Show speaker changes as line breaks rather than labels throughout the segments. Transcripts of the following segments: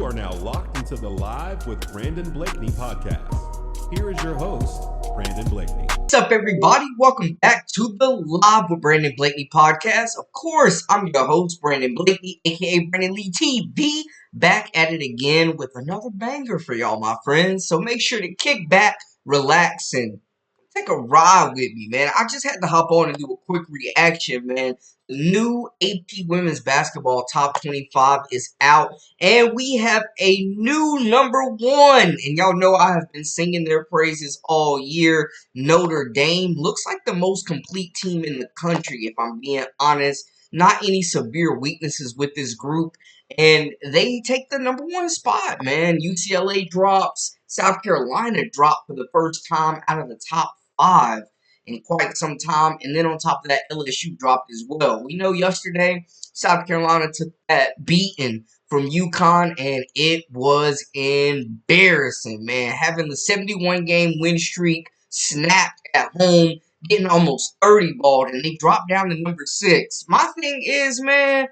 You are now locked into the Live with Brandon Blakeney podcast. Here is your host, Brandon Blakeney.
What's up, everybody? Welcome back to the Live with Brandon Blakeney podcast. Of course, I'm your host, Brandon Blakeney, aka Brandon Lee TV, back at it again with another banger for y'all, my friends. So make sure to kick back, relax, and take a ride with me, man. I just had to hop on and do a quick reaction, man. The new AP Women's Basketball Top 25 is out, and we have a new number one. And y'all know I have been singing their praises all year. Notre Dame looks like the most complete team in the country, if I'm being honest. Not any severe weaknesses with this group. And they take the number one spot, man. UCLA drops. South Carolina dropped for the first time out of the top 5 in quite some time. And then on top of that, LSU dropped as well. We know yesterday, South Carolina took that beating from UConn, and it was embarrassing, man. Having the 71-game win streak snapped at home, getting almost 30 balled, and they dropped down to number 6. My thing is, man,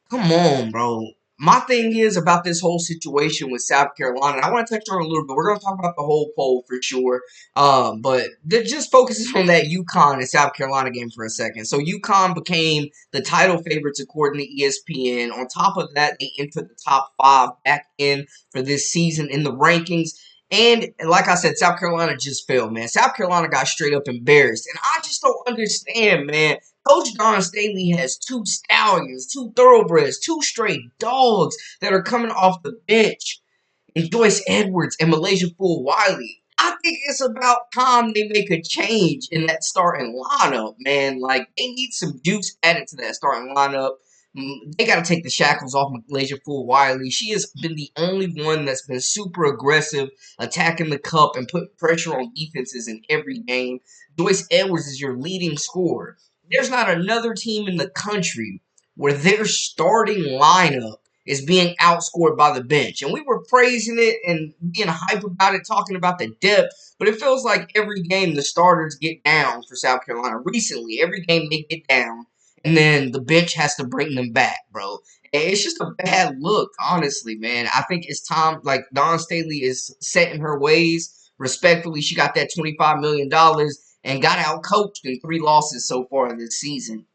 come on, bro. My thing is about this whole situation with South Carolina. I want to touch on it a little bit. We're going to talk about the whole poll for sure. But just focuses on that UConn and South Carolina game for a second. So UConn became the title favorites according to ESPN. On top of that, they entered the top 5 back in for this season in the rankings. And like I said, South Carolina just failed, man. South Carolina got straight up embarrassed. And I just don't understand, man. Coach Staley has 2 stallions, 2 thoroughbreds, 2 straight dogs that are coming off the bench. And Joyce Edwards and Malaysia Wiley. I think it's about time they make a change in that starting lineup, man. Like, they need some juice added to that starting lineup. They got to take the shackles off Malaysia Wiley. She has been the only one that's been super aggressive, attacking the cup and putting pressure on defenses in every game. Joyce Edwards is your leading scorer. There's not another team in the country where their starting lineup is being outscored by the bench. And we were praising it and being hype about it, talking about the depth. But it feels like every game the starters get down for South Carolina. Recently, every game they get down. And then the bench has to bring them back, bro. And it's just a bad look, honestly, man. I think it's time, like, Dawn Staley is set in her ways. Respectfully, she got that $25 million and got out-coached in 3 losses so far this season.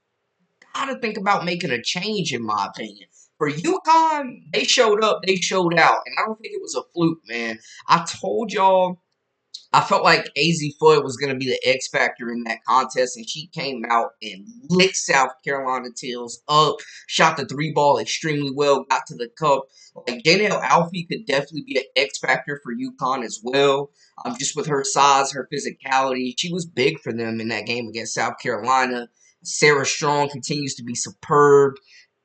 Gotta think about making a change, in my opinion. For UConn, they showed up, they showed out. And I don't think it was a fluke, man. I told y'all, I felt like AZ Foot was going to be the X factor in that contest, and she came out and lit South Carolina tails up, shot the 3 ball extremely well, got to the cup. Like, Janelle Alfie could definitely be an X factor for UConn as well. Just with her size, her physicality, she was big for them in that game against South Carolina. Sarah Strong continues to be superb.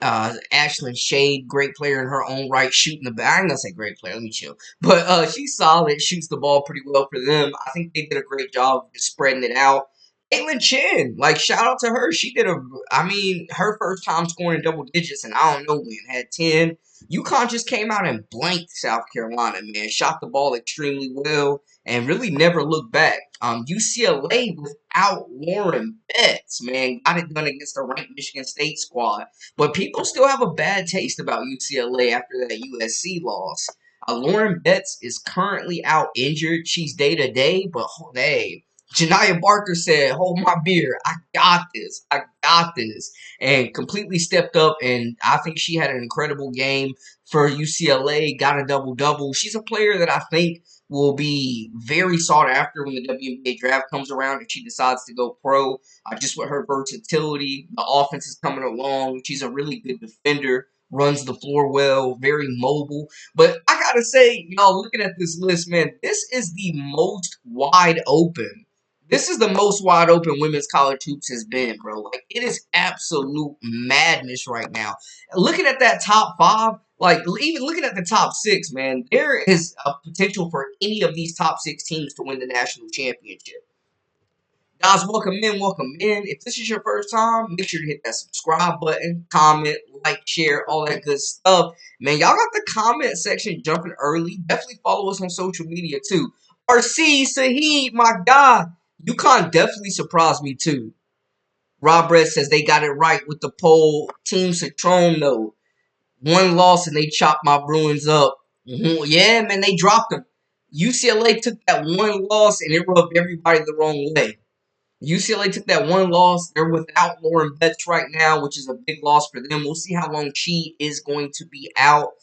Ashlyn Shade, great player in her own right, shooting the ball. I ain't gonna say great player, let me chill. But she's solid, shoots the ball pretty well for them. I think they did a great job of just spreading it out. Caitlin Chen, like, shout out to her. She did her first time scoring double digits, and I don't know when, had 10. UConn just came out and blanked South Carolina, man. Shot the ball extremely well and really never looked back. UCLA without Lauren Betts, man, got it done against the ranked Michigan State squad. But people still have a bad taste about UCLA after that USC loss. Lauren Betts is currently out injured. She's day-to-day, but hey, Janiyah Barker said, hold my beer. I got this. I got this. And completely stepped up, and I think she had an incredible game for UCLA, got a double-double. She's a player that I think will be very sought after when the WNBA draft comes around and she decides to go pro. Just with her versatility, the offense is coming along. She's a really good defender, runs the floor well, very mobile. But I gotta say, y'all, looking at this list, man, this is the most wide open. This is the most wide open women's college hoops has been, bro. Like, it is absolute madness right now. Looking at that top 5, like, even looking at the top 6, man, there is a potential for any of these top 6 teams to win the national championship. Guys, welcome in, welcome in. If this is your first time, make sure to hit that subscribe button, comment, like, share, all that good stuff. Man, y'all got the comment section jumping early. Definitely follow us on social media, too. RC, Saheed, my guy. UConn definitely surprised me, too. Rob Brett says they got it right with the poll. Team Citron, though. One loss and they chopped my Bruins up. Yeah, man, they dropped them. UCLA took that one loss and it rubbed everybody the wrong way. UCLA took that one loss. They're without Lauren Betts right now, which is a big loss for them. We'll see how long she is going to be out.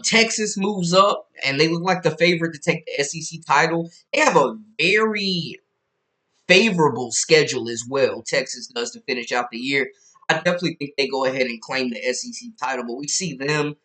Texas moves up, and they look like the favorite to take the SEC title. They have a very favorable schedule as well. Texas does to finish out the year. I definitely think they go ahead and claim the SEC title, but we see them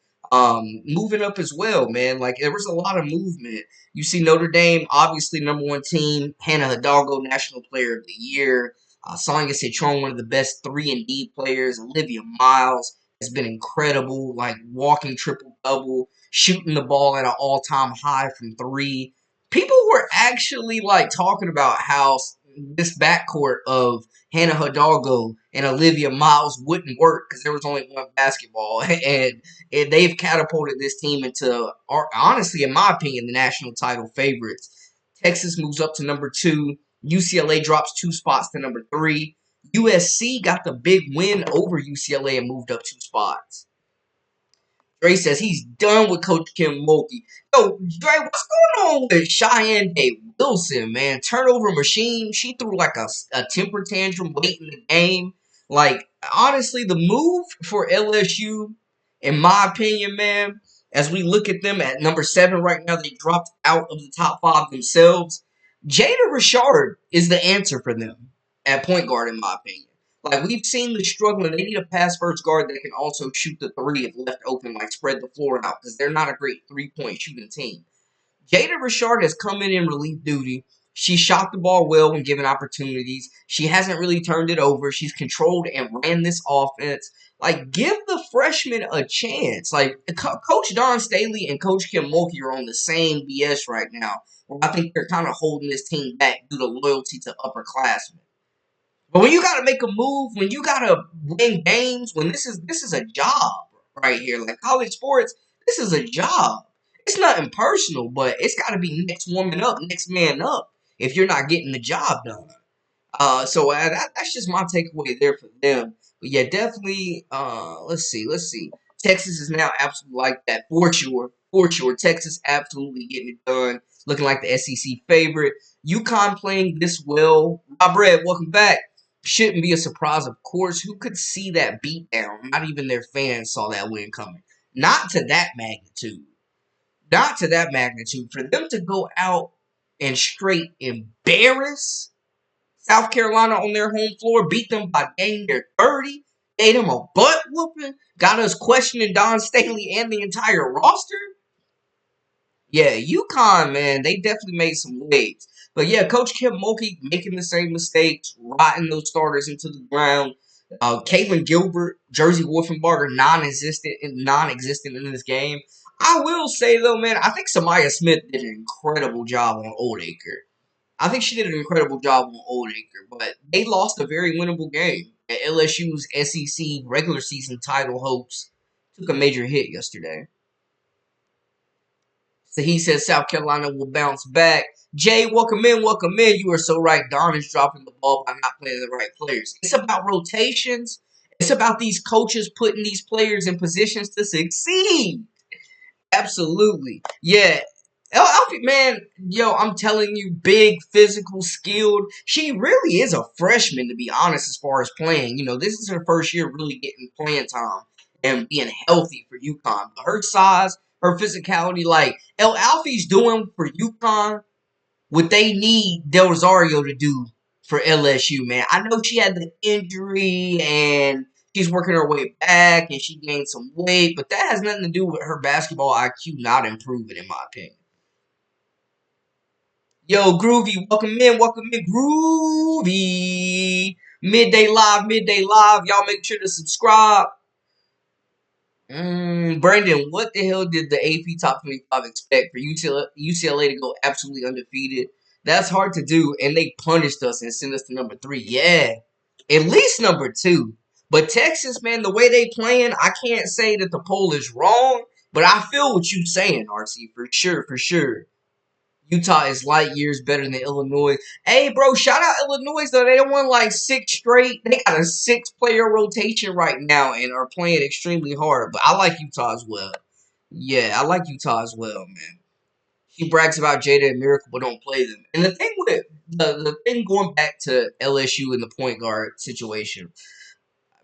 moving up as well, man. Like there was a lot of movement. You see Notre Dame, obviously number one team. Hannah Hidalgo, National Player of the Year. Sonia Citron, one of the best 3-and-D players. Olivia Miles has been incredible, like walking triple double, shooting the ball at an all-time high from three. People were actually like talking about how this backcourt of Hannah Hidalgo and Olivia Miles wouldn't work because there was only one basketball, and they've catapulted this team into, honestly, in my opinion, the national title favorites. Texas moves up to number 2. UCLA drops 2 spots to number 3. USC got the big win over UCLA and moved up 2 spots. Dre says he's done with Coach Kim Mulkey. Yo, Dre, what's going on with Cheyenne Day Wilson, man? Turnover machine. She threw like a temper tantrum late in the game. Like, honestly, the move for LSU, in my opinion, man, as we look at them at number 7 right now, they dropped out of the top 5 themselves. Jada Richard is the answer for them at point guard, in my opinion. Like, we've seen the struggle, and they need a pass-first guard that can also shoot the three if left open, like spread the floor out, because they're not a great three-point shooting team. Jada Richard has come in relief duty. She shot the ball well when given opportunities. She hasn't really turned it over. She's controlled and ran this offense. Like, give the freshman a chance. Like, Coach Don Staley and Coach Kim Mulkey are on the same BS right now, where I think they're kind of holding this team back due to loyalty to upperclassmen. But when you got to make a move, when you got to win games, when this is a job right here, like college sports, this is a job. It's nothing personal, but it's got to be next woman up, next man up if you're not getting the job done. So that's just my takeaway there for them. But yeah, definitely. Let's see. Texas is now absolutely like that for sure. For sure, Texas absolutely getting it done, looking like the SEC favorite. UConn playing this well. Rob Red, welcome back. Shouldn't be a surprise, of course. Who could see that beatdown? Not even their fans saw that win coming. Not to that magnitude. Not to that magnitude. For them to go out and straight embarrass South Carolina on their home floor, beat them by dang near 30, gave them a butt whooping, got us questioning Don Staley and the entire roster. Yeah, UConn, man, they definitely made some waves. But yeah, Coach Kim Mulkey making the same mistakes, rotting those starters into the ground. Caitlin Gilbert, Jersey Wolfenbarger, non-existent in this game. I will say though, man, I think Samaya Smith did an incredible job on Oldacre. I think she did an incredible job on Oldacre, but they lost a very winnable game. And LSU's SEC regular season title hopes took a major hit yesterday. So he says South Carolina will bounce back. Jay, welcome in, welcome in. You are so right. Don is dropping the ball by not playing the right players. It's about rotations. It's about these coaches putting these players in positions to succeed. Absolutely. Yeah. Alfie, man, yo, I'm telling you, big, physical, skilled. She really is a freshman, to be honest, as far as playing. You know, this is her first year really getting playing time and being healthy for UConn. But her size, her physicality, like, El Alfie's doing for UConn what they need Del Rosario to do for LSU, man. I know she had the injury and she's working her way back and she gained some weight, but that has nothing to do with her basketball IQ not improving, in my opinion. Yo, Groovy, welcome in, Groovy. Midday live. Y'all make sure to subscribe. Brandon, what the hell did the AP Top 25 expect for UCLA to go absolutely undefeated? That's hard to do, and they punished us and sent us to number 3. Yeah, at least number 2. But Texas, man, the way they playing, I can't say that the poll is wrong, but I feel what you're saying, RC, for sure. Utah is light years better than Illinois. Hey, bro, shout out Illinois, though. They won like 6 straight. They got a 6-player rotation right now and are playing extremely hard. But I like Utah as well. Yeah, I like Utah as well, man. She brags about Jada and Miracle, but don't play them. And the thing with the thing going back to LSU in the point guard situation,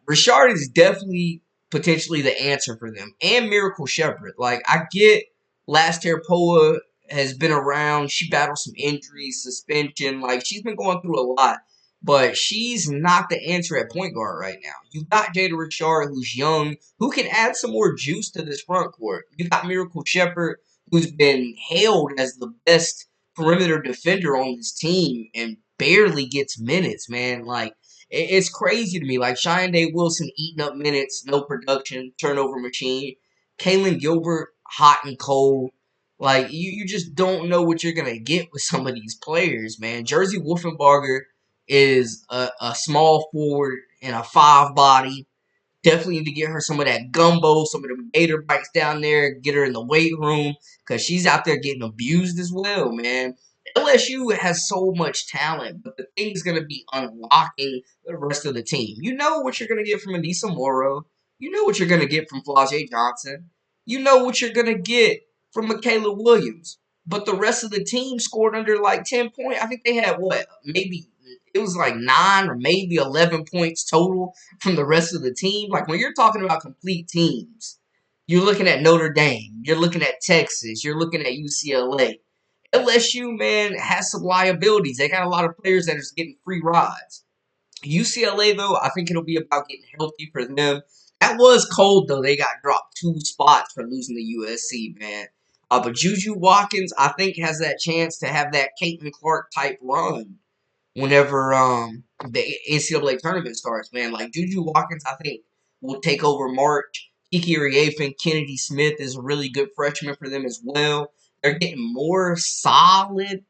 Rashard is definitely potentially the answer for them. And Miracle Shepherd. Like, I get Laster Poa has been around. She battled some injuries, suspension. Like, she's been going through a lot. But she's not the answer at point guard right now. You got Jada Rashard, who's young, who can add some more juice to this front court. You got Miracle Shepherd, who's been hailed as the best perimeter defender on this team and barely gets minutes, man. Like, it's crazy to me. Like Cheyenne Day Wilson eating up minutes, no production, turnover machine. Kaylin Gilbert, hot and cold. Like, you just don't know what you're going to get with some of these players, man. Jersey Wolfenbarger is a small forward and a 5 body. Definitely need to get her some of that gumbo, some of the gator bites down there, get her in the weight room, because she's out there getting abused as well, man. LSU has so much talent, but the thing's going to be unlocking the rest of the team. You know what you're going to get from Anissa Morrow. You know what you're going to get from Flau'jae Johnson. You know what you're going to get from Michaela Williams. But the rest of the team scored under like 10 points. I think they had, what, maybe it was like 9 or maybe 11 points total from the rest of the team. Like, when you're talking about complete teams, you're looking at Notre Dame, you're looking at Texas, you're looking at UCLA. LSU, man, has some liabilities. They got a lot of players that are getting free rides. UCLA, though, I think it'll be about getting healthy for them. That was cold, though. They got dropped 2 spots for losing to USC, man. But Juju Watkins, I think, has that chance to have that Caitlin Clark type run whenever the NCAA tournament starts, man. Like, Juju Watkins, I think, will take over March. Kiki Riafin, Kennedy Smith is a really good freshman for them as well. They're getting more solid,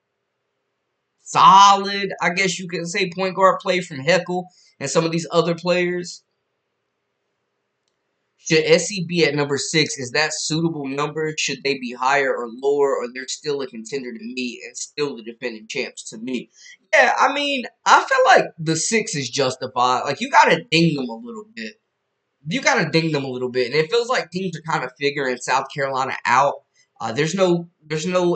I guess you could say, point guard play from Heckle and some of these other players. Should SC be at number 6? Is that suitable number? Should they be higher or lower? Or they're still a contender to me and still the defending champs to me? Yeah, I mean, I feel like the 6 is justified. Like, you got to ding them a little bit. And it feels like teams are kind of figuring South Carolina out. There's no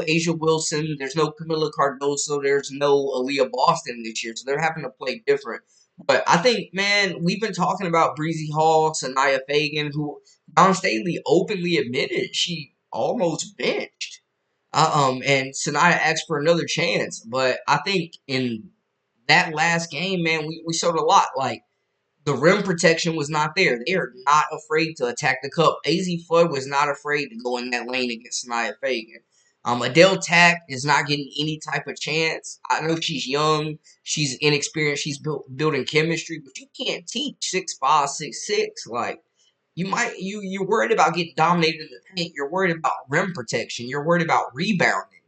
Asia Wilson, there's no Camila Cardoso, there's no Aaliyah Boston this year, so they're having to play different. But I think, man, we've been talking about Breezy Hall, Sanaya Fagan, who Don Staley openly admitted she almost benched. And Sanaya asked for another chance. But I think in that last game, man, we showed a lot. Like, the rim protection was not there. They are not afraid to attack the cup. AZ Flood was not afraid to go in that lane against Sanaya Fagan. Adele Tack is not getting any type of chance. I know she's young, she's inexperienced, she's building chemistry, but you can't teach 6'5", 6'6". Like, you're worried about getting dominated in the paint. You're worried about rim protection. You're worried about rebounding,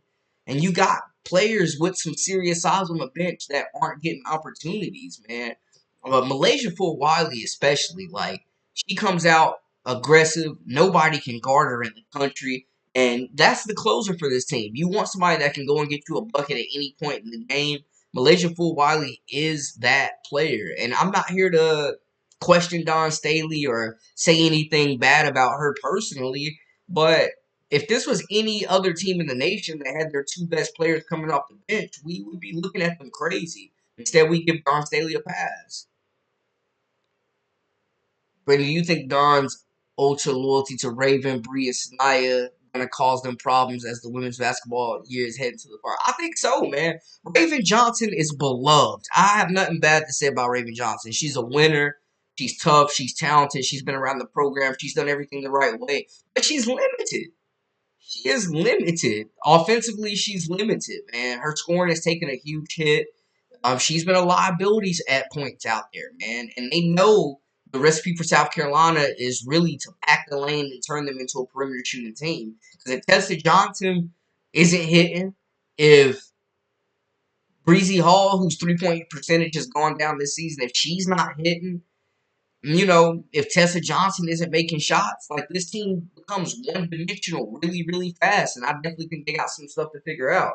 and you got players with some serious size on the bench that aren't getting opportunities, man. But Malaysia Full Wiley, especially, like, she comes out aggressive. Nobody can guard her in the country. And that's the closer for this team. You want somebody that can go and get you a bucket at any point in the game. Malaysia Full Wiley is that player. And I'm not here to question Don Staley or say anything bad about her personally. But if this was any other team in the nation that had their 2 best players coming off the bench, we would be looking at them crazy. Instead, we give Don Staley a pass. Brady, do you think Don's ultra loyalty to Raven, Bree, and Sanaya going to cause them problems as the women's basketball year is heading to the far? I think so, man. Raven Johnson is beloved. I have nothing bad to say about Raven Johnson. She's a winner. She's tough. She's talented. She's been around the program. She's done everything the right way. But she's limited. She is limited. Offensively, she's limited, man. Her scoring has taken a huge hit. She's been a liability at points out there, man. And they know the recipe for South Carolina is really to pack the lane and turn them into a perimeter shooting team. Because if Tessa Johnson isn't hitting, if Breezy Hall, whose 3-point percentage has gone down this season, if she's not hitting, if Tessa Johnson isn't making shots, like, this team becomes one-dimensional really, really fast. And I definitely think they got some stuff to figure out.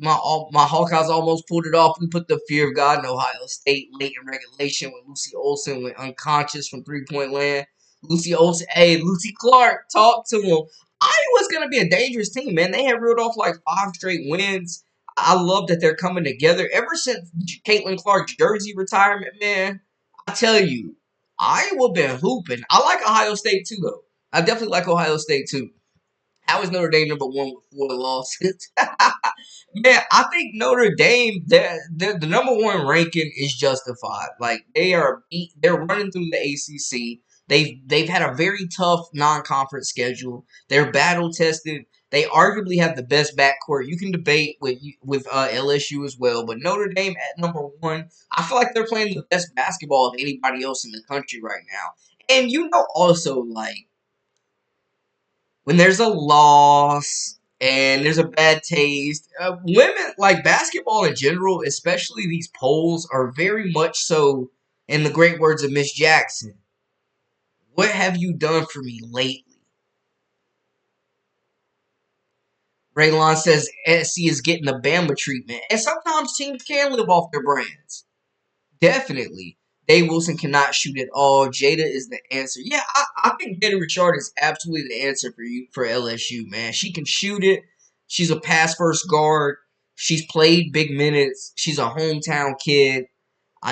My Hawkeyes almost pulled it off. We put the fear of God in Ohio State late in regulation when Lucy Olson went unconscious from 3-point land. Lucy Olson, hey, Lucy Clark, talk to him. Iowa's going to be a dangerous team, man. They have reeled off like 5 straight wins. I love that they're coming together. Ever since Caitlin Clark's jersey retirement, man, I tell you, Iowa been hooping. I like Ohio State too, though. I definitely like Ohio State too. How is Notre Dame number 1 with 4 losses? Man, I think Notre Dame, the number 1 ranking is justified. Like they're running through the ACC. They've had a very tough non-conference schedule. They're battle tested. They arguably have the best backcourt. You can debate with LSU as well, but Notre Dame at number 1, I feel like they're playing the best basketball of anybody else in the country right now. And also like when there's a loss and there's a bad taste, women like basketball in general, especially these polls, are very much so, in the great words of Miss Jackson, what have you done for me lately? Raylon says SC is getting the Bama treatment, and sometimes teams can live off their brands. Definitely. Dave Wilson cannot shoot at all. Jada is the answer. Yeah, I think Jada Richard is absolutely the answer for LSU, man. She can shoot it. She's a pass first guard. She's played big minutes. She's a hometown kid.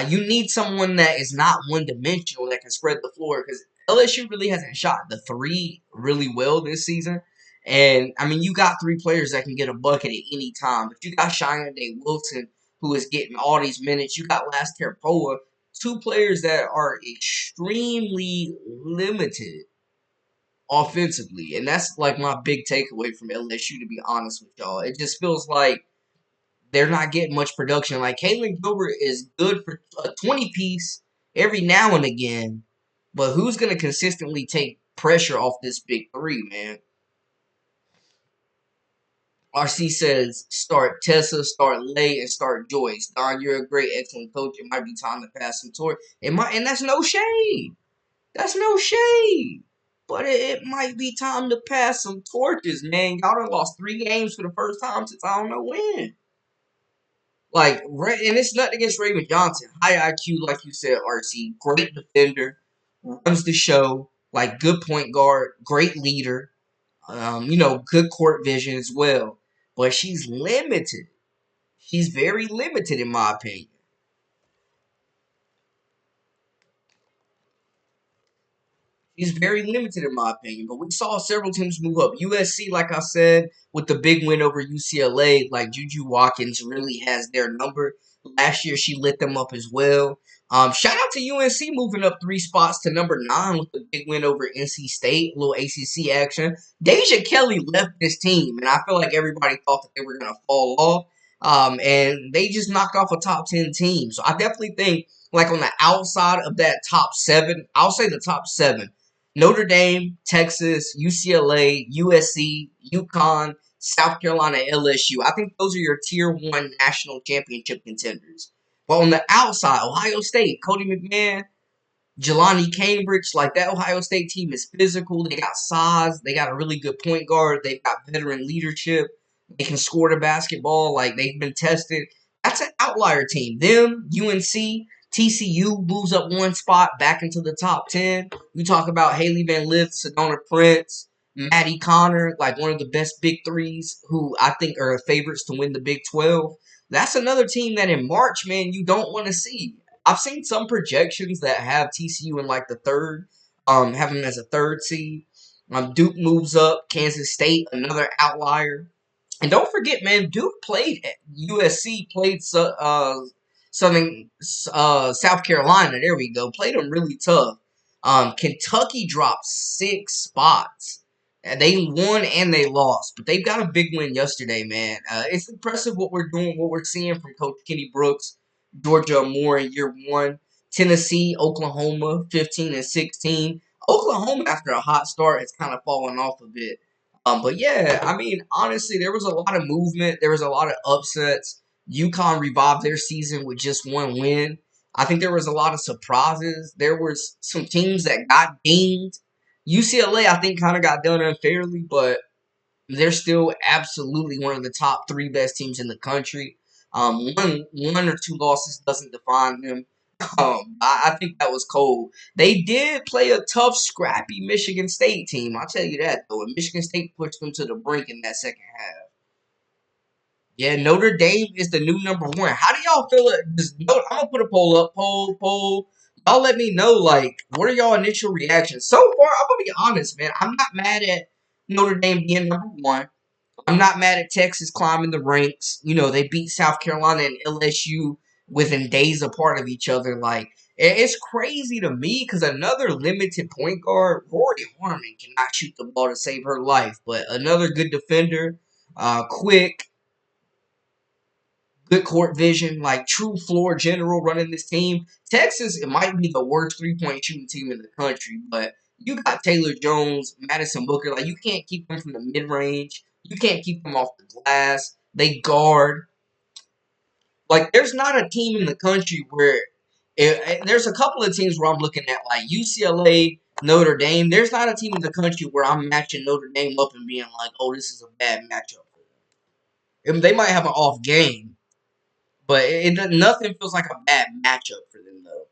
You need someone that is not one dimensional that can spread the floor because LSU really hasn't shot the 3 really well this season. And I mean, you got 3 players that can get a bucket at any time. But you got Cheyenne Day Wilson, who is getting all these minutes. You got Laster Poa, 2 players that are extremely limited offensively. And that's like my big takeaway from LSU, to be honest with y'all. It just feels like they're not getting much production. Like, Caitlin Gilbert is good for a 20-piece every now and again, but who's going to consistently take pressure off this big 3, man? RC says, start Tessa, start Lay, and start Joyce. Don, you're a great, excellent coach. It might be time to pass some torch. And that's no shade. That's no shade. But it might be time to pass some torches, man. Y'all done lost 3 games for the first time since I don't know when. Like, and it's nothing against Raven Johnson. High IQ, like you said, RC. Great defender. Runs the show. Like, good point guard. Great leader. Good court vision as well. But she's limited. She's very limited, in my opinion. He's very limited in my opinion, but we saw several teams move up. USC, like I said, with the big win over UCLA, like Juju Watkins really has their number. Last year, she lit them up as well. Shout out to UNC moving up 3 spots to number 9 with the big win over NC State, a little ACC action. Deja Kelly left this team, and I feel like everybody thought that they were going to fall off. And they just knocked off a top 10 team. So I definitely think, like, on the outside of that top 7, I'll say the top 7. Notre Dame, Texas, UCLA, USC, UConn, South Carolina, LSU. I think those are your tier 1 national championship contenders. But on the outside, Ohio State, Cody McMahon, Jelani Cambridge, like that Ohio State team is physical. They got size. They got a really good point guard. They've got veteran leadership. They can score the basketball. Like, they've been tested. That's an outlier team. Them, UNC, TCU moves up 1 spot back into the top 10. You talk about Haley Van Lith, Sedona Prince, Maddie Connor, like one of the best big 3s who I think are favorites to win the Big 12. That's another team that in March, man, you don't want to see. I've seen some projections that have TCU in like the 3rd, have them as a 3rd seed. Duke moves up. Kansas State, another outlier. And don't forget, man, Duke played at USC, played South Carolina. There we go. Played them really tough. Kentucky dropped 6 spots. They won and they lost, but they've got a big win yesterday, man. It's impressive what we're doing, what we're seeing from Coach Kenny Brooks, Georgia Moore in year 1. Tennessee, Oklahoma, 15 and 16. Oklahoma, after a hot start, has kind of fallen off a bit. But yeah, I mean, honestly, there was a lot of movement. There was a lot of upsets. UConn revived their season with just 1 win. I think there was a lot of surprises. There was some teams that got dinged. UCLA, I think, kind of got done unfairly, but They're still absolutely one of the top three best teams in the country. One or two losses doesn't define them. I think that was cold. They did play a tough, scrappy Michigan State team. I'll tell you that though. And Michigan State pushed them to the brink in that second half. Yeah, Notre Dame is the new number one. How do y'all feel? I'm gonna put a poll up. Poll. Y'all let me know. Like, what are y'all initial reactions so far? I'm gonna be honest, man. I'm not mad at Notre Dame being number one. I'm not mad at Texas climbing the ranks. You know, they beat South Carolina and LSU within days apart of each other. Like, it's crazy to me because another limited point guard, Rory Harmon, cannot shoot the ball to save her life. But another good defender, quick, good court vision, like true floor general running this team. Texas, it might be the worst 3-point shooting team in the country, but you got Taylor Jones, Madison Booker. Like, you can't keep them from the mid range. You can't keep them off the glass. They guard. Like, there's not a team in the country where there's a couple of teams where I'm looking at, like UCLA, Notre Dame. There's not a team in the country where I'm matching Notre Dame up and being like, oh, this is a bad matchup for them. They might have an off game, but nothing feels like a bad matchup for them, though.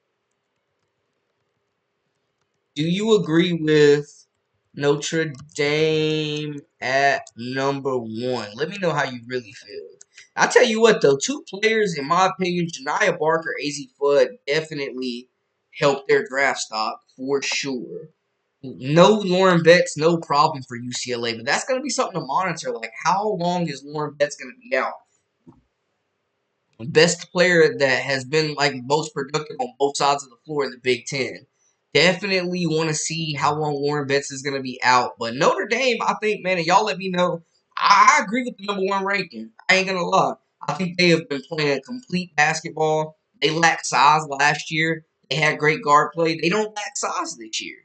Do you agree with Notre Dame at number one? Let me know how you really feel. I tell you what, though, two players, in my opinion, Janiah Barker, AZ Fudd, definitely helped their draft stock for sure. No Lauren Betts, no problem for UCLA, but that's going to be something to monitor. Like, how long is Lauren Betts going to be out? Best player that has been like most productive on both sides of the floor in the Big Ten. Definitely want to see how long Lauren Betts is going to be out. But Notre Dame, I think, man, and y'all let me know. I agree with the number one ranking. I ain't going to lie. I think they have been playing complete basketball. They lacked size last year. They had great guard play. They don't lack size this year.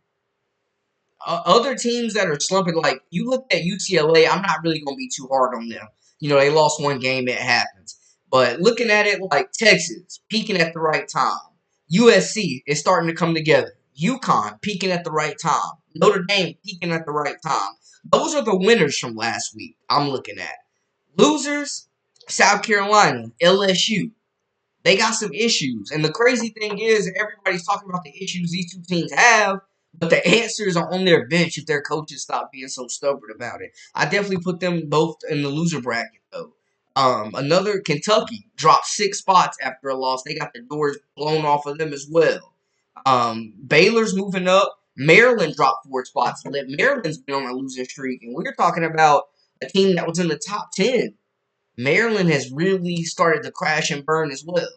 Other teams that are slumping, like you look at UCLA, I'm not really going to be too hard on them. You know, they lost one game, it happens. But looking at it like Texas, peaking at the right time. USC is starting to come together. UConn, peaking at the right time. Notre Dame, peaking at the right time. Those are the winners from last week I'm looking at. Losers, South Carolina, LSU. They got some issues. And the crazy thing is, everybody's talking about the issues these two teams have, but the answers are on their bench if their coaches stop being so stubborn about it. I definitely put them both in the loser bracket, though. Another Kentucky dropped 6 spots after a loss. They got the doors blown off of them as well. Baylor's moving up. Maryland dropped 4 spots. Maryland's been on a losing streak, and we're talking about a team that was in the top 10. Maryland has really started to crash and burn as well.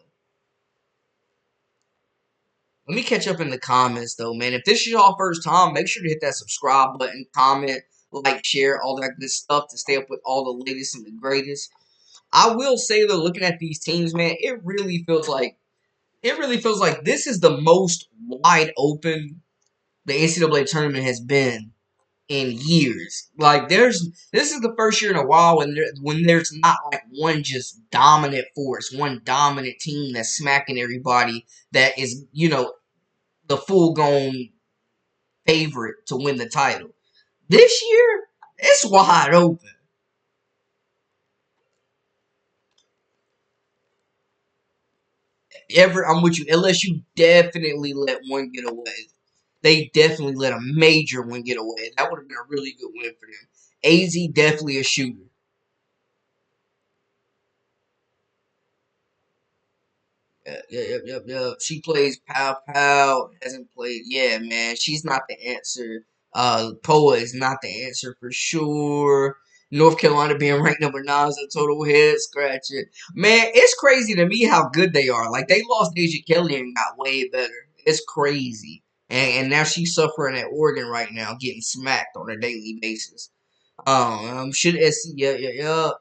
Let me catch up in the comments, though, man. If this is y'all first time, make sure to hit that subscribe button, comment, like, share, all that good stuff to stay up with all the latest and the greatest. I will say, though, looking at these teams, man, it really feels like this is the most wide open the NCAA tournament has been in years. Like, this is the first year in a while when there's not like one just dominant force, one dominant team that's smacking everybody that is, the full-grown favorite to win the title. This year, it's wide open. I'm with you. LSU definitely let one get away. They definitely let a major one get away. That would have been a really good win for them. AZ definitely a shooter. Yep. She plays pow. Hasn't played. Yeah, man. She's not the answer. Poa is not the answer for sure. North Carolina being ranked number 9 is a total head scratcher. Man, it's crazy to me how good they are. Like, they lost Deja Kelly and got way better. It's crazy. And now she's suffering at Oregon right now, getting smacked on a daily basis. Should SC, yeah.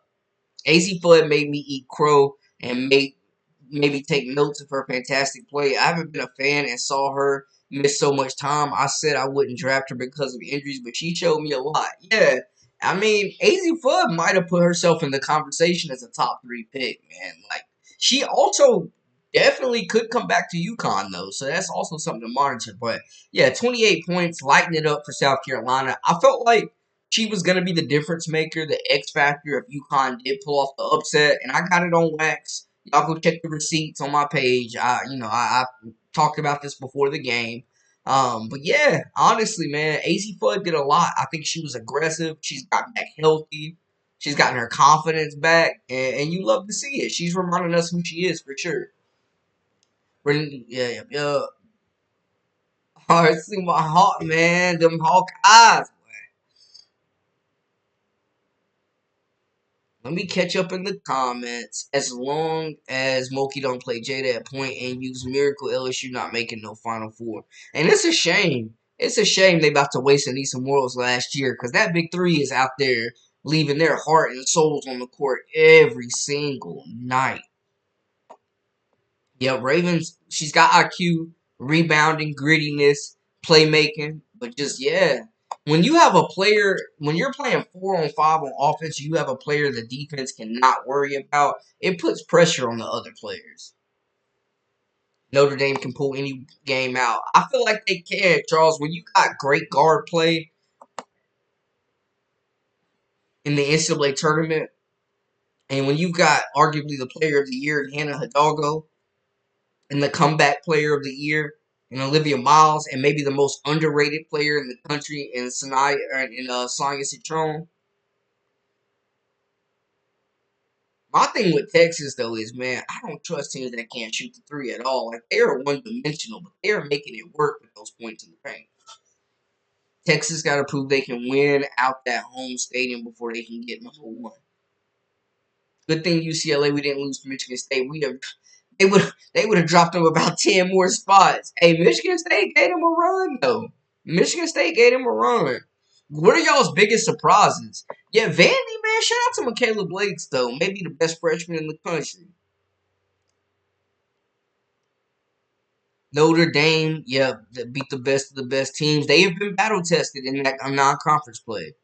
AZ Fudd made me eat crow and maybe take notes of her fantastic play. I haven't been a fan and saw her miss so much time. I said I wouldn't draft her because of injuries, but she showed me a lot. Yeah, I mean, AZ Fudd might have put herself in the conversation as a top 3 pick, man. Like, she also definitely could come back to UConn, though, so that's also something to monitor. But, yeah, 28 points, lighting it up for South Carolina. I felt like She was gonna be the difference maker, the X factor if UConn did pull off the upset, and I got it on wax. Y'all go check the receipts on my page. I talked about this before the game. But yeah, honestly, man, AZ Fudd did a lot. I think she was aggressive. She's got back healthy. She's gotten her confidence back, and you love to see it. She's reminding us who she is for sure. Yeah. All right, see my heart, man. Them hawk eyes. Let me catch up in the comments. As long as Mulkey don't play Jada at point and use Miracle, LSU not making no Final Four. And it's a shame. It's a shame they about to waste Anissa Morals last year because that big three is out there leaving their heart and souls on the court every single night. Yeah, Ravens, she's got IQ, rebounding, grittiness, playmaking, but just, yeah. When you have a player, when you're playing 4-on-5 on offense, you have a player the defense cannot worry about, it puts pressure on the other players. Notre Dame can pull any game out. I feel like they can, Charles. When you got great guard play in the NCAA tournament, and when you got arguably the player of the year in Hannah Hidalgo, and the comeback player of the year in Olivia Miles, and maybe the most underrated player in the country in Sonia Citron. My thing with Texas though is, man, I don't trust teams that can't shoot the three at all. Like they are one dimensional, but they are making it work with those points in the paint. Texas got to prove they can win out that home stadium before they can get number one. Good thing UCLA we didn't lose to Michigan State. They would have dropped them about 10 more spots. Hey, Michigan State gave them a run though. Michigan State gave them a run. What are y'all's biggest surprises? Yeah, Vandy, man. Shout out to Michaela Blakes though. Maybe the best freshman in the country. Notre Dame, yeah, that beat the best of the best teams. They have been battle tested in that non-conference play.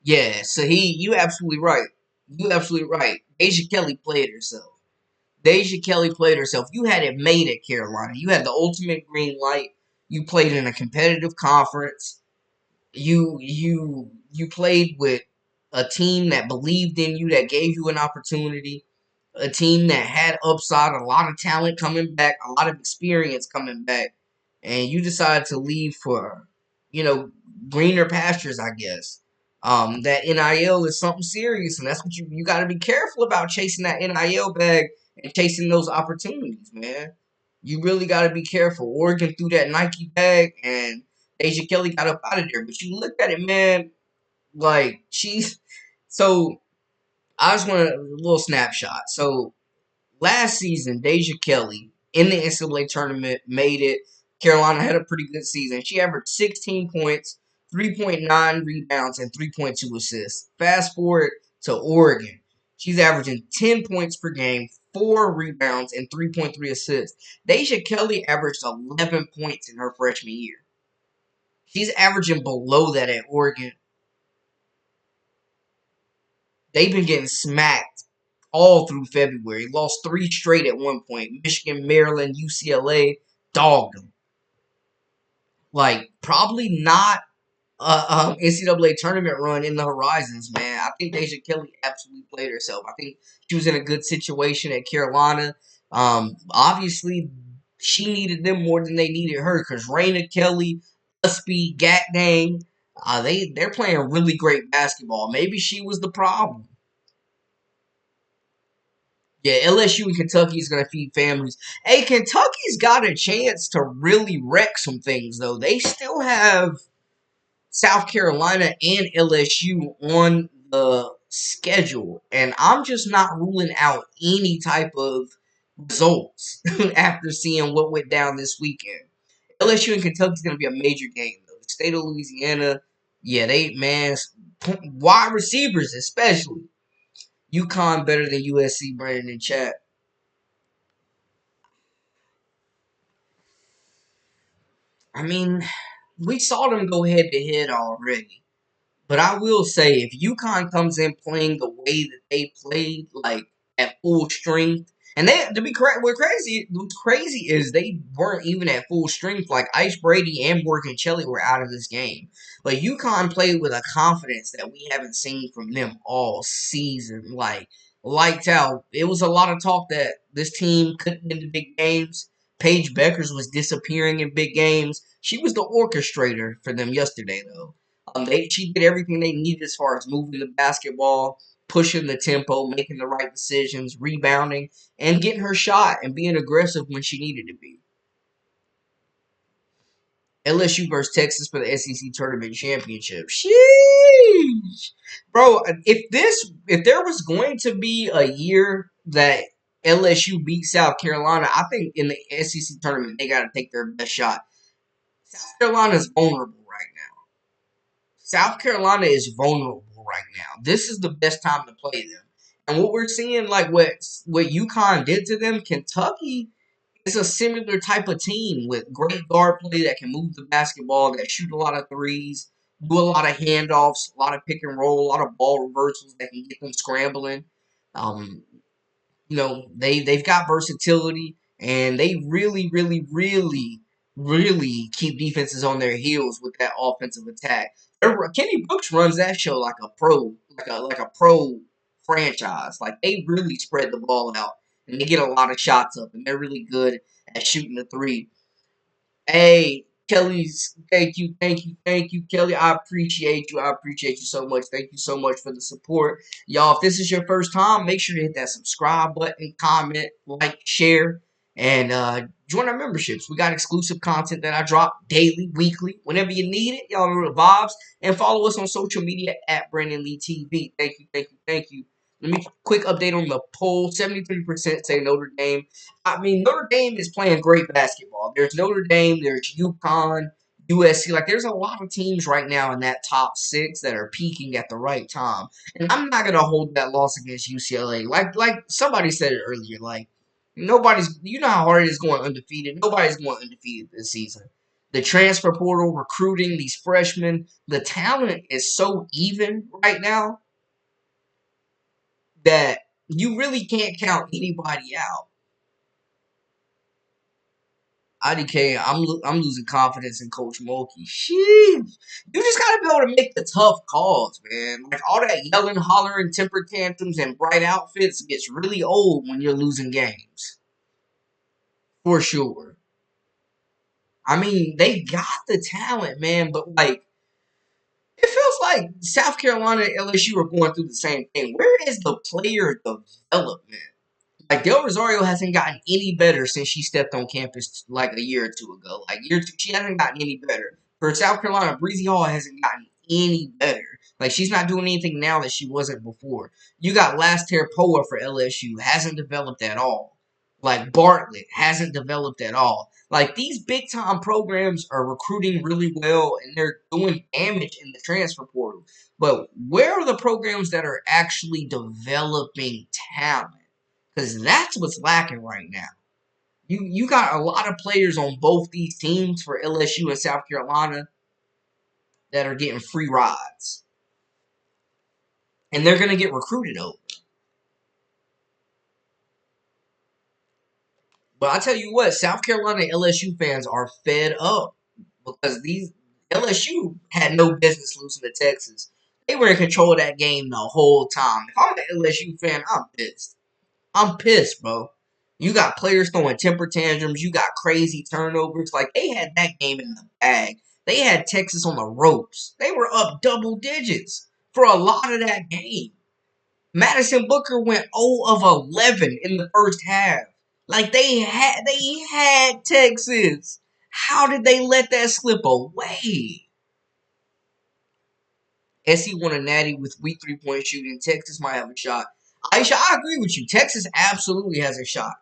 Yeah, so you absolutely right. You absolutely right. Deja Kelly played herself. Deja Kelly played herself. You had it made at Carolina. You had the ultimate green light. You played in a competitive conference. You played with a team that believed in you, that gave you an opportunity, a team that had upside, a lot of talent coming back, a lot of experience coming back, and you decided to leave for, you know, greener pastures, I guess. That NIL is something serious, and that's what you got to be careful about chasing that NIL bag and chasing those opportunities, man. You really got to be careful. Oregon threw that Nike bag, and Deja Kelly got up out of there. But you look at it, man, like she's so. I just want a little snapshot. So last season, Deja Kelly in the NCAA tournament made it. Carolina had a pretty good season. She averaged 16 points, 3.9 rebounds, and 3.2 assists. Fast forward to Oregon. She's averaging 10 points per game, 4 rebounds, and 3.3 assists. Deja Kelly averaged 11 points in her freshman year. She's averaging below that at Oregon. They've been getting smacked all through February. Lost 3 straight at one point. Michigan, Maryland, UCLA dogged them. Like, probably not a NCAA tournament run in the horizons, man. I think Deja Kelly absolutely played herself. I think she was in a good situation at Carolina. Obviously, she needed them more than they needed her because Raina Kelly, Usby, Gat Dang, they're playing really great basketball. Maybe she was the problem. Yeah, LSU and Kentucky is going to feed families. Hey, Kentucky's got a chance to really wreck some things, though. They still have South Carolina and LSU on the schedule, and I'm just not ruling out any type of results after seeing what went down this weekend. LSU and Kentucky is going to be a major game, though. The state of Louisiana, yeah, man, wide receivers especially. UConn better than USC, Brandon in chat. I mean, we saw them go head to head already. But I will say, if UConn comes in playing the way that they played, like at full strength, And they, to be correct, what's crazy is they weren't even at full strength. Like Ice Brady and Morgan Shelley were out of this game. But UConn played with a confidence that we haven't seen from them all season. Like lights out. It was a lot of talk that this team couldn't win the big games. Paige Beckers was disappearing in big games. She was the orchestrator for them yesterday, though. She did everything they needed as far as moving the basketball, pushing the tempo, making the right decisions, rebounding, and getting her shot and being aggressive when she needed to be. LSU versus Texas for the SEC Tournament Championship. Sheesh. Bro, if there was going to be a year that LSU beat South Carolina, I think in the SEC Tournament they got to take their best shot. South Carolina is vulnerable right now. South Carolina is vulnerable right now. This is the best time to play them. And what we're seeing, like what UConn did to them, Kentucky is a similar type of team with great guard play that can move the basketball, that shoot a lot of threes, do a lot of handoffs, a lot of pick and roll, a lot of ball reversals that can get them scrambling. Um, they've got versatility, and they really, really, really, really keep defenses on their heels with that offensive attack. Kenny Brooks runs that show like a pro, like a pro franchise. Like they really spread the ball out, and they get a lot of shots up, and they're really good at shooting the three. Hey, Kelly's, thank you, Kelly. I appreciate you. I appreciate you so much. Thank you so much for the support. Y'all, if this is your first time, make sure to hit that subscribe button, comment, like, share, and join our memberships. We got exclusive content that I drop daily, weekly, whenever you need it. Y'all know the vibes. And follow us on social media at Brandon Lee TV. Thank you, thank you, thank you. Let me quick update on the poll. 73% say Notre Dame. I mean, Notre Dame is playing great basketball. There's Notre Dame, there's UConn, USC. Like, there's a lot of teams right now in that top six that are peaking at the right time. And I'm not gonna hold that loss against UCLA. Like somebody said it earlier. Like, nobody's. You know how hard it is going undefeated. Nobody's going undefeated this season. The transfer portal, recruiting these freshmen, the talent is so even right now that you really can't count anybody out. IDK, I'm losing confidence in Coach Mulkey. Sheesh. You just gotta be able to make the tough calls, man. Like all that yelling, hollering, temper tantrums, and bright outfits gets really old when you're losing games. For sure. I mean, they got the talent, man, but like it feels like South Carolina and LSU are going through the same thing. Where is the player development? Like Del Rosario hasn't gotten any better since she stepped on campus like a year or two ago. Like year two, she hasn't gotten any better. For South Carolina, Breezy Hall hasn't gotten any better. Like she's not doing anything now that she wasn't before. You got Laster Poa for LSU, hasn't developed at all. Like Bartlett hasn't developed at all. Like these big time programs are recruiting really well and they're doing damage in the transfer portal. But where are the programs that are actually developing talent? Because that's what's lacking right now. You got a lot of players on both these teams for LSU and South Carolina that are getting free rides. And they're going to get recruited over. But I tell you what, South Carolina and LSU fans are fed up because these LSU had no business losing to Texas. They were in control of that game the whole time. If I'm an LSU fan, I'm pissed. I'm pissed, bro. You got players throwing temper tantrums. You got crazy turnovers. Like, they had that game in the bag. They had Texas on the ropes. They were up double digits for a lot of that game. Madison Booker went 0 of 11 in the first half. Like, they had Texas. How did they let that slip away? SC won a natty with weak three-point shooting. Texas might have a shot. Aisha, I agree with you. Texas absolutely has a shot.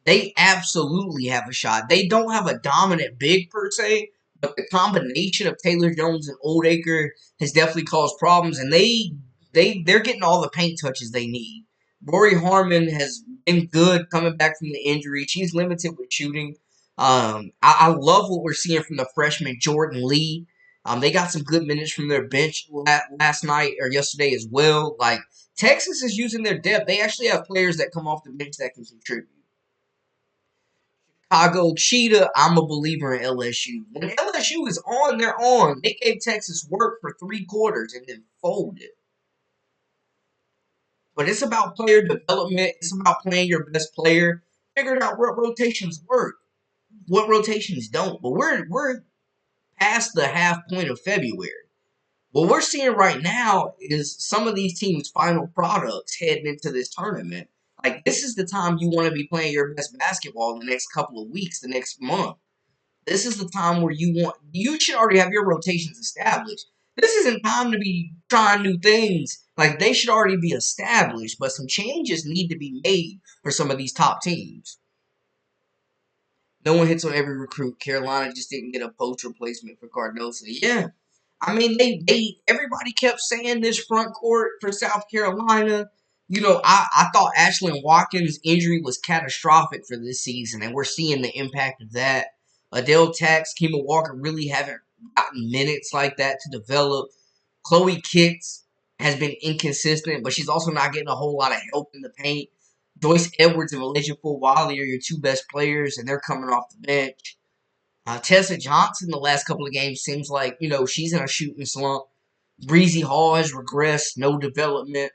They absolutely have a shot. They don't have a dominant big per se, but the combination of Taylor Jones and Oldacre has definitely caused problems, and they're getting all the paint touches they need. Rory Harmon has been good coming back from the injury. She's limited with shooting. I love what we're seeing from the freshman Jordan Lee. They got some good minutes from their bench last night or yesterday as well. Like, Texas is using their depth. They actually have players that come off the bench that can contribute. Chicago Cheetah, I'm a believer in LSU. When LSU is on, they're on. They gave Texas work for 3 quarters and then folded. But it's about player development. It's about playing your best player. Figuring out what rotations work, what rotations don't. But we're past the half point of February. What we're seeing right now is some of these teams' final products heading into this tournament. Like, this is the time you want to be playing your best basketball the next couple of weeks, the next month. This is the time where you should already have your rotations established. This isn't time to be trying new things. Like, they should already be established, but some changes need to be made for some of these top teams. No one hits on every recruit. Carolina just didn't get a post replacement for Cardoso. Yeah. I mean, everybody kept saying this front court for South Carolina. I thought Ashlyn Watkins' injury was catastrophic for this season, and we're seeing the impact of that. Adele Tax, Kemba Walker really haven't gotten minutes like that to develop. Chloe Kitts has been inconsistent, but she's also not getting a whole lot of help in the paint. Joyce Edwards and Malaysia Fulwali are your two best players, and they're coming off the bench. Tessa Johnson, the last couple of games, seems like, she's in a shooting slump. Breezy Hall has regressed, no development.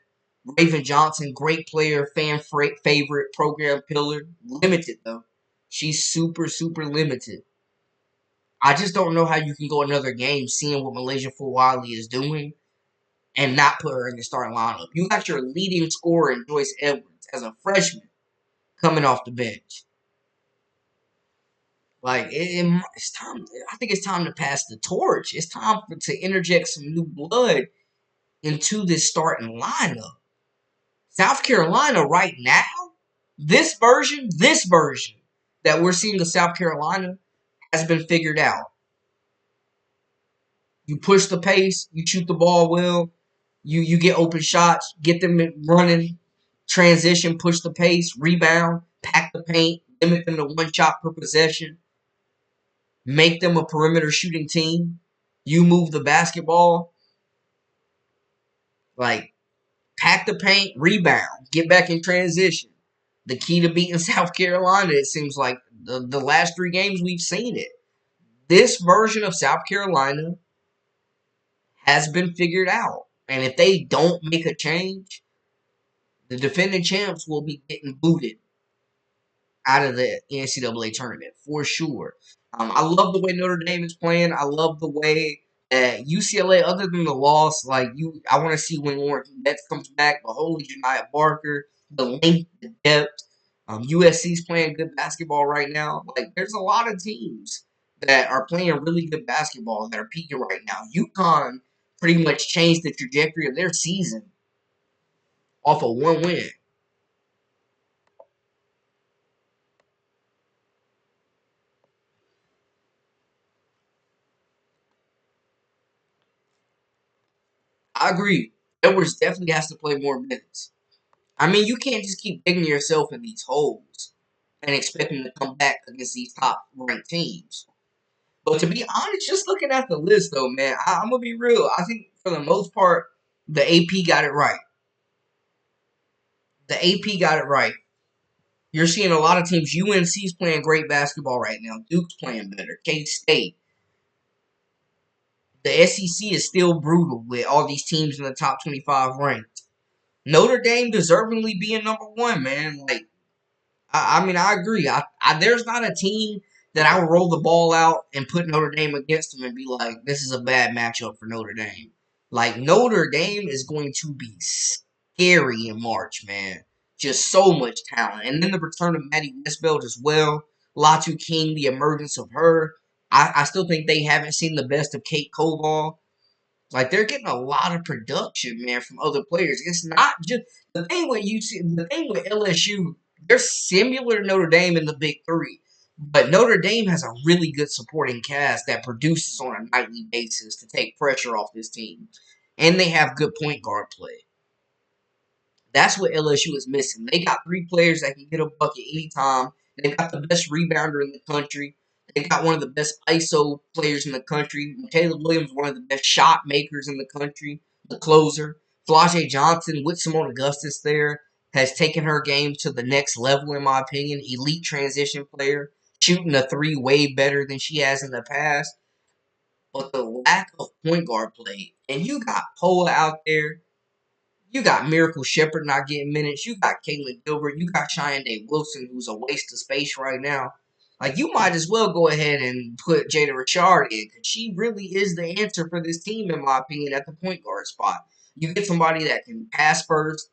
Raven Johnson, great player, fan favorite, program pillar. Limited, though. She's super, super limited. I just don't know how you can go another game seeing what Malaysia Fulwali is doing and not put her in the starting lineup. You got your leading scorer in Joyce Edwards as a freshman coming off the bench. Like, it's time. I think it's time to pass the torch. It's time to interject some new blood into this starting lineup. South Carolina right now, this version that we're seeing of South Carolina has been figured out. You push the pace, you shoot the ball well, you get open shots, get them running, transition, push the pace, rebound, pack the paint, limit them to one shot per possession. Make them a perimeter shooting team. You move the basketball. Like, pack the paint, rebound, get back in transition. The key to beating South Carolina, it seems like the last 3 games we've seen it. This version of South Carolina has been figured out. And if they don't make a change, the defending champs will be getting booted out of the NCAA tournament for sure. I love the way Notre Dame is playing. I love the way that UCLA, other than the loss, I want to see when Lawrence Betts comes back. The holy Janiah Barker, the length, the depth. USC's playing good basketball right now. Like, there's a lot of teams that are playing really good basketball that are peaking right now. UConn pretty much changed the trajectory of their season off of 1 win. I agree. Edwards definitely has to play more minutes. I mean, you can't just keep digging yourself in these holes and expecting to come back against these top ranked teams. But to be honest, just looking at the list, though, man, I'm going to be real. I think for the most part, the AP got it right. The AP got it right. You're seeing a lot of teams. UNC's playing great basketball right now. Duke's playing better. K-State. The SEC is still brutal with all these teams in the top 25 ranked. Notre Dame deservingly being number 1, man. Like, I mean, I agree. There's not a team that I would roll the ball out and put Notre Dame against them and be like, this is a bad matchup for Notre Dame. Like, Notre Dame is going to be scary in March, man. Just so much talent. And then the return of Maddie Westbeld as well. Latu King, the emergence of her. I still think they haven't seen the best of Kate Koval. Like, they're getting a lot of production, man, from other players. It's not just the thing with LSU. They're similar to Notre Dame in the Big Three, but Notre Dame has a really good supporting cast that produces on a nightly basis to take pressure off this team, and they have good point guard play. That's what LSU is missing. They got 3 players that can get a bucket anytime. They've got the best rebounder in the country. They got one of the best ISO players in the country. Taylor Williams, one of the best shot makers in the country. The closer. Flau'jae Johnson with Simone Augustus there has taken her game to the next level, in my opinion. Elite transition player. Shooting a three way better than she has in the past. But the lack of point guard play. And you got Poa out there. You got Miracle Shepherd not getting minutes. You got Caitlin Gilbert. You got Cheyenne Day Wilson, who's a waste of space right now. Like, you might as well go ahead and put Jada Richard in, because she really is the answer for this team, in my opinion, at the point guard spot. You get somebody that can pass first,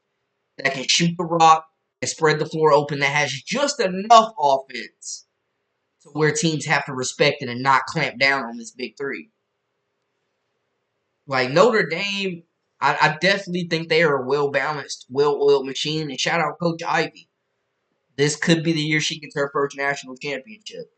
that can shoot the rock, and spread the floor open, that has just enough offense to where teams have to respect it and not clamp down on this big three. Like, Notre Dame, I definitely think they are a well-balanced, well-oiled machine. And shout out Coach Ivy. This could be the year she gets her first national championship.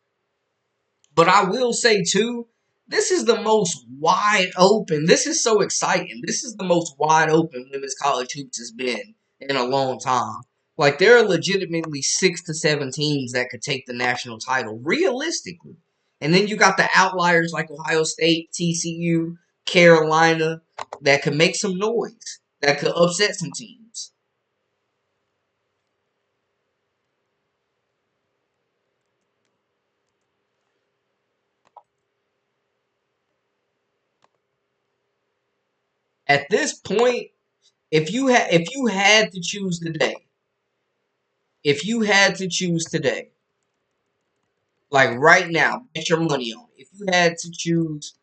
But I will say, too, this is the most wide open. This is so exciting. This is the most wide open women's college hoops has been in a long time. Like, there are legitimately 6 to 7 teams that could take the national title, realistically. And then you got the outliers like Ohio State, TCU, Carolina, that could make some noise, that could upset some teams. At this point, if you had to choose today, like right now, bet your money on it. If you had to choose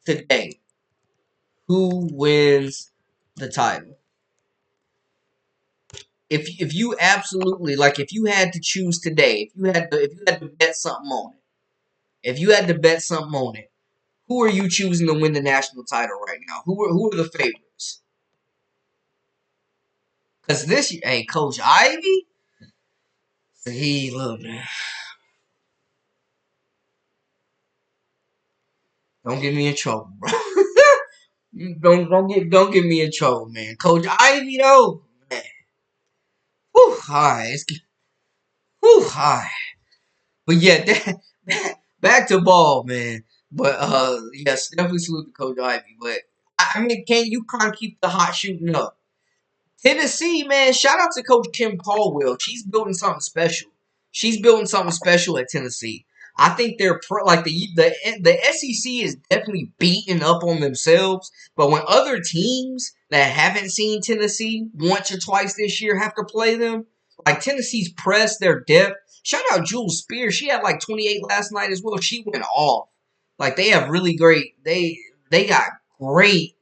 today, who wins the title? If you absolutely, like, if you had to choose today, if you had to bet something on it, who are you choosing to win the national title right now? Who are the favorites? Because this year, hey, Coach Ivy, look, man, don't get me in trouble, bro. don't get me in trouble, man. Coach Ivy, though, man. Whew, hi, hi. But yeah, back to ball, man. But yes, definitely salute to Coach Ivy. But I mean, can you kind of keep the hot shooting up? Tennessee, man, shout out to Coach Kim Caldwell. She's building something special. She's building something special at Tennessee. I think they're like the SEC is definitely beating up on themselves. But when other teams that haven't seen Tennessee once or twice this year have to play them, like Tennessee's press, their depth. Shout out Jules Spears. She had like 28 last night as well. She went off. Like, they have really great. They got great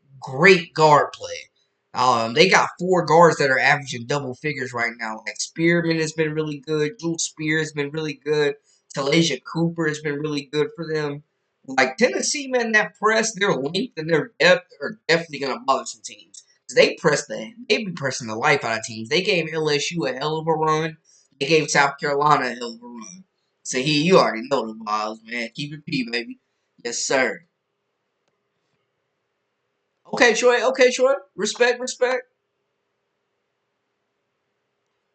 guard play. They got 4 guards that are averaging double figures right now. Like, Spearman has been really good. Jules Spears has been really good. Talasia Cooper has been really good for them. Like, Tennessee, man, that press, their length and their depth are definitely gonna bother some teams. They be pressing the life out of teams. They gave LSU a hell of a run. They gave South Carolina a hell of a run. So you already know the vibes, man. Keep it P, baby. Yes, sir. Okay, Troy. Okay, Troy. Respect, respect.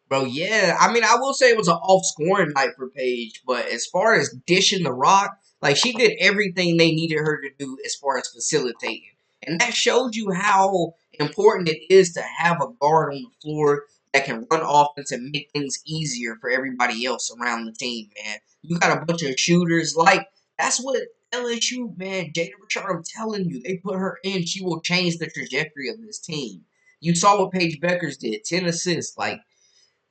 Bro, yeah. I mean, I will say it was an off-scoring night for Paige, but as far as dishing the rock, like, she did everything they needed her to do as far as facilitating. And that showed you how important it is to have a guard on the floor that can run offense and make things easier for everybody else around the team, man. You got a bunch of shooters. Like, that's what LSU, man, Jada Richard, I'm telling you, they put her in. She will change the trajectory of this team. You saw what Paige Beckers did, 10 assists. Like,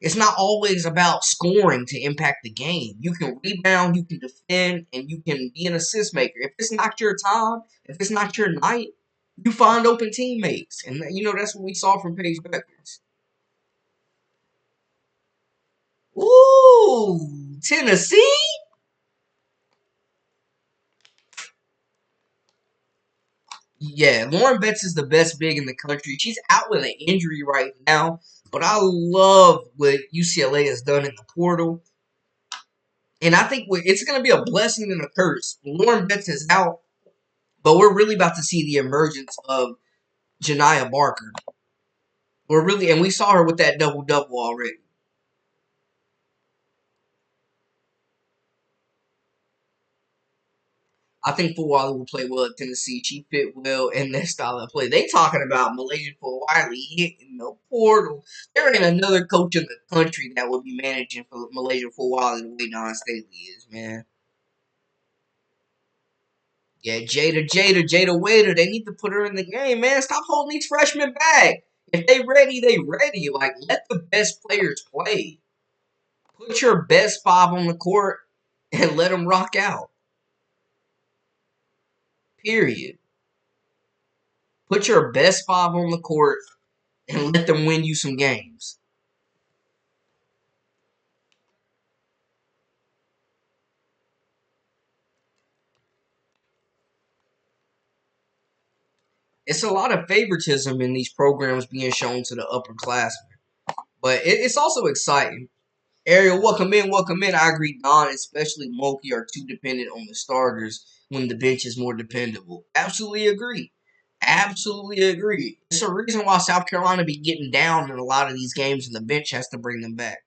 it's not always about scoring to impact the game. You can rebound, you can defend, and you can be an assist maker. If it's not your time, if it's not your night, you find open teammates. And, that's what we saw from Paige Beckers. Ooh, Tennessee? Yeah, Lauren Betts is the best big in the country. She's out with an injury right now, but I love what UCLA has done in the portal. And I think it's going to be a blessing and a curse. Lauren Betts is out, but we're really about to see the emergence of Janiah Barker. And we saw her with that double-double already. I think Fulwiley will play well at Tennessee. She fit well in their style of play. They talking about Malaysia Fulwiley hitting the portal. There ain't another coach in the country that will be managing for Malaysia Fulwiley the way Don Staley is, man. Yeah, Jada Waiter. They need to put her in the game, man. Stop holding these freshmen back. If they ready, they ready. Like, let the best players play. Put your best five on the court and let them rock out. Period. Put your best five on the court and let them win you some games. It's a lot of favoritism in these programs being shown to the upperclassmen. But it's also exciting. Ariel, welcome in, welcome in. I agree, Don, especially Mulkey, are too dependent on the starters when the bench is more dependable. Absolutely agree. Absolutely agree. It's a reason why South Carolina be getting down in a lot of these games and the bench has to bring them back.